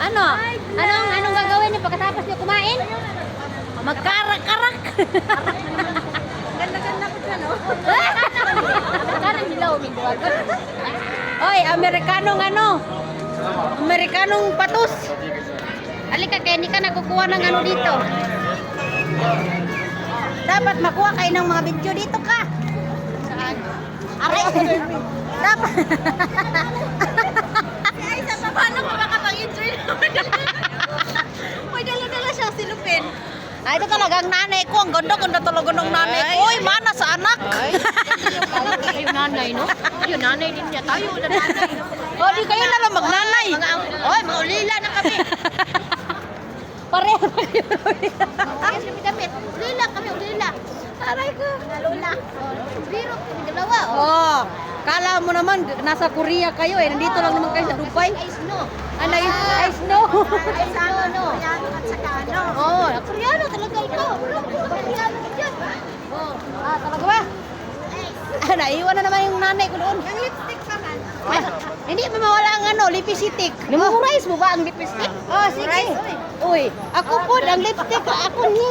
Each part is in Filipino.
Ano? Anong gagawin niyo pagkatapos niyo kumain? Magkarak-karak. Ganda-ganda po siya, no? Kanang dilaw minuwag. Oy, Amerikanong ano? Amerikanong patus. Halika, kaya hindi ka nakukuha ng ano dito. Dapat makuha kayo ng mga video dito ka. Saan? Aray. Dapat. Ay, sa paano ko makapag-enjoy naman? May dala-dala siyang silupin. Ay, ito talagang nanay ko. Ang ganda-ganda talaga ng nanay ko. Uy, mana sa anak. Ay, yung nanay, no? Yung nanay din niya. Tayo na nanay. O, di kayo na lang magnanay. Oy, maulila na kami. Pareho. Yes, kami damit. Ulila kami, ulila. Aray ko. Lula. Biro, kami dalawa. Oh, kala mo naman nasa Korea kayo eh. Nandito lang naman kayo sa Dubai. Ay, snow. Ano yung ay snow? Ay, snow, no? Koreano at saka ano. Oh, Koreano talaga ikaw. Koreano yan. oh. Talaga ba? Naiwan na naman yung nanay ko doon. Yung lipstick pa man. Ay, hindi pa mawala ang ano, lipstick. Memorize mo ba ang lipstick? Oh, sige. Uy, ako po ang lipstick ako ni.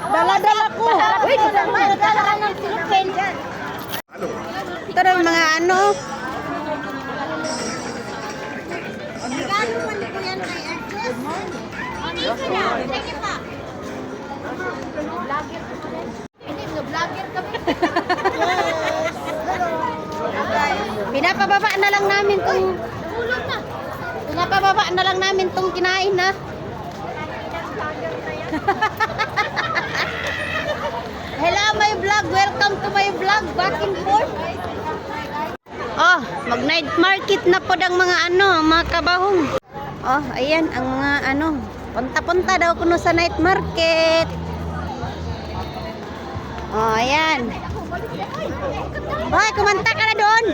Dala-dala ko. Uy, dala ka ng silupin. Ito na yung mga ano. Regalo man ko yan kay Ernest. Ano ka na? Sige pa. Vlogger ka pa rin. Hindi, vlogger kami. Pinapababa na lang namin tong Ulot na. pinapababa na lang namin tong kinain na. Hello my vlog, welcome to my vlog, back and forth. Oh, mag night market na po ang mga ano, mga kabahong. Oh, ayan ang mga ano, punta-punta daw kuno sa night market. Oh, ayan. Hoy, kumanta ka na doon.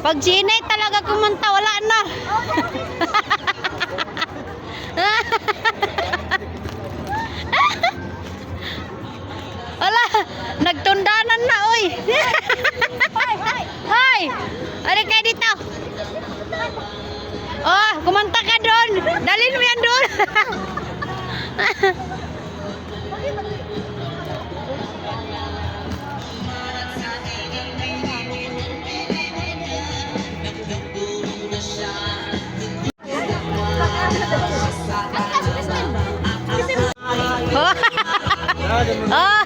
Pag Ginay talaga kumanta, wala na. Wala, nagtundanan na, oy. Hoy, ari kayo dito. Oh, kumanta ka doon. Dalhin mo yan doon. Oh,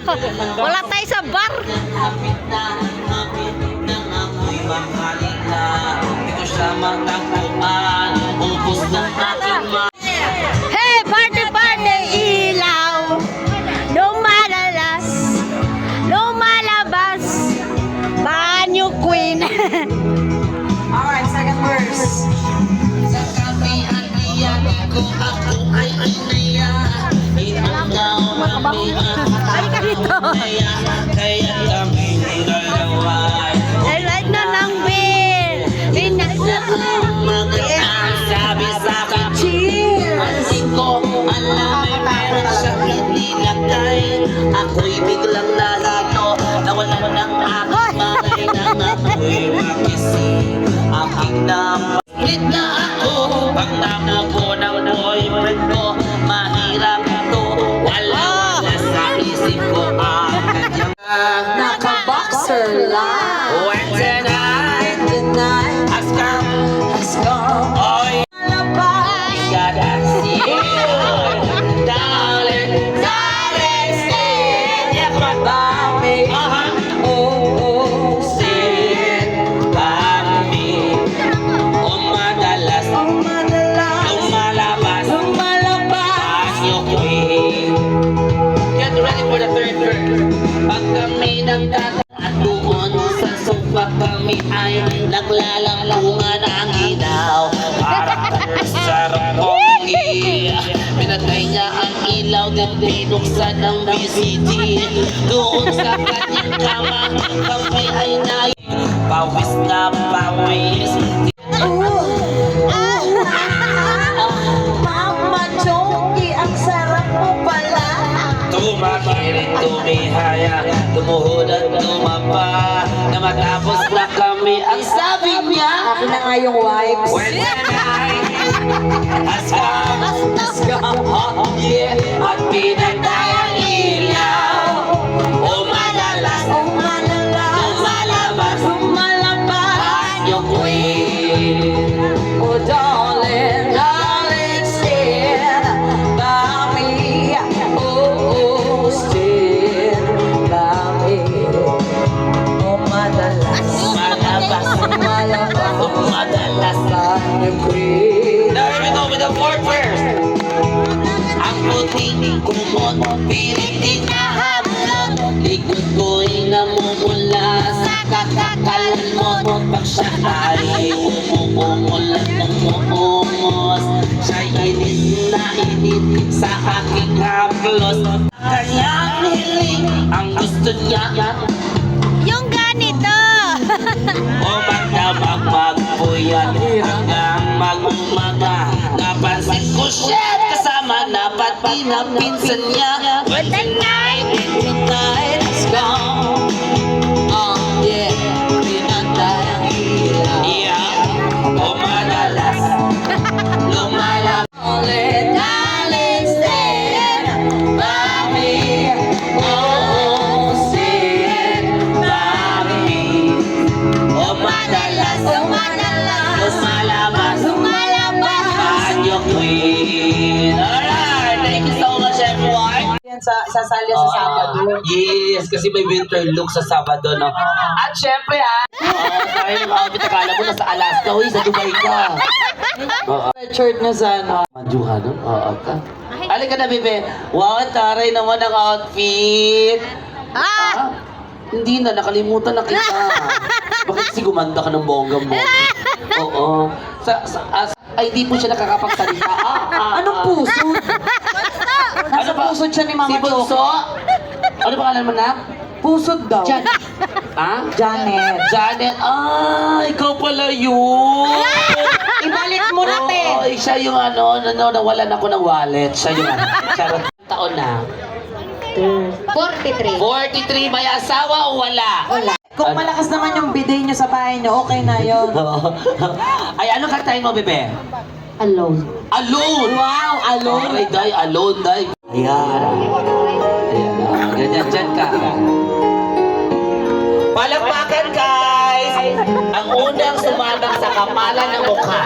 wala tayo sa bar. Hey, party party ilaw, lumalalas, lumalabas, banyo queen. Alright, second verse. Sa kapihan iyan ko ako ay anaya. Inungaw Ay ka dito. kaya kami dalawa. Ay light na ng bill. Magandang sabi sa akin, cheers! Hindi ko alam meron siyang inilagay. Ako'y biglang nalito. Nawalan ng aking malay nang ako'y makisig. Aking naman. Ulit na ako. Pag namupo ng boyfriend ko, mahirap ito. Wala sa isip ko ang kanyang Naka-boxer lang. when tonight, has come, oh yeah, that's it. Darling, darling, stay. Yeah, come on, baby. Oh, sin, baby. Madalas, lumalabas, yung queen. Get ready for the third verse. Pag kami nagtatagal at doon sa sofa kami ay naglalampungan ang ilaw. Parang sarap kogi. Pinatay niya ang ilaw din pinuksan ng VCD. Doon sa kanyang kama kami ay pawis na pawis. Mama Choki, ang sarap mo pala. Sumakiling tumihaya, tumuhod at tumapa. Na matapos na kami, ang sabi niya, Akin na nga yung wipes. when I askam, yeah, at pinatay ang ilaw. Umalalas, lumalabas, banyo queen. Oh, darling, darling, stand by me. Oh, stand by me. Oh, madalas, Umadalas. banyo queen. Now here we go with the fourth verse. Ang puting kumot, pilit na hamlon. Likod ko'y namumula sa kakakalan mo. Pag siya ay umuumulat ng umuumos, siya'y init na init sa aking haplos. Kanyang hiling, ang gusto niya, Yung ganito. o magdamag po yan hanggang mag-umaga. Napansin ko siya kasama na pati na pinsan niya. When the night is gone, Yeah, pinatay ang ilaw. yeah, o madalas lumalabas. Darling, darling, stand by me. Oh, stand by me. O madalas lumalabas. Banyo queen. Alright, thank you so much everyone. Yan sa sali sa Sabado. Yes, kasi may winter look sa Sabado, no? At syempre, dahil yung outfit, akala mo nasa Alaska, uy, sa Dubai ka. Oo. Shirt na sana. Majuha, no? Oo, ka. Halika na, bebe. Wow, taray naman ang outfit. Ah! Hindi na, nakalimutan na kita. Bakit kasi gumanda ka ng bongga mo? Oo. Ay, di po siya nakakapagsalita. Anong puso? Nasa ba? pusod siya ni Mama Si Bunso? Ano pangalan mo na? Pusod daw. Ha? Janet. Janet, ikaw pala yun. Ibalik mo na, te. Oo, siya yung nawalan ako ng wallet. Siya yung charot. Taon na? 43. 43, may asawa o wala? Wala. Kung malakas naman yung bidet niyo sa bahay niyo, okay na yun. Ay, ano kantahin mo, bebe? Alone. Alone! Wow, alone. Ay, day, alone, day. Ayan. Ayan, ganyan, dyan ka. Palakpakan, guys! Ang unang sumabang sa kamalan ng mukha.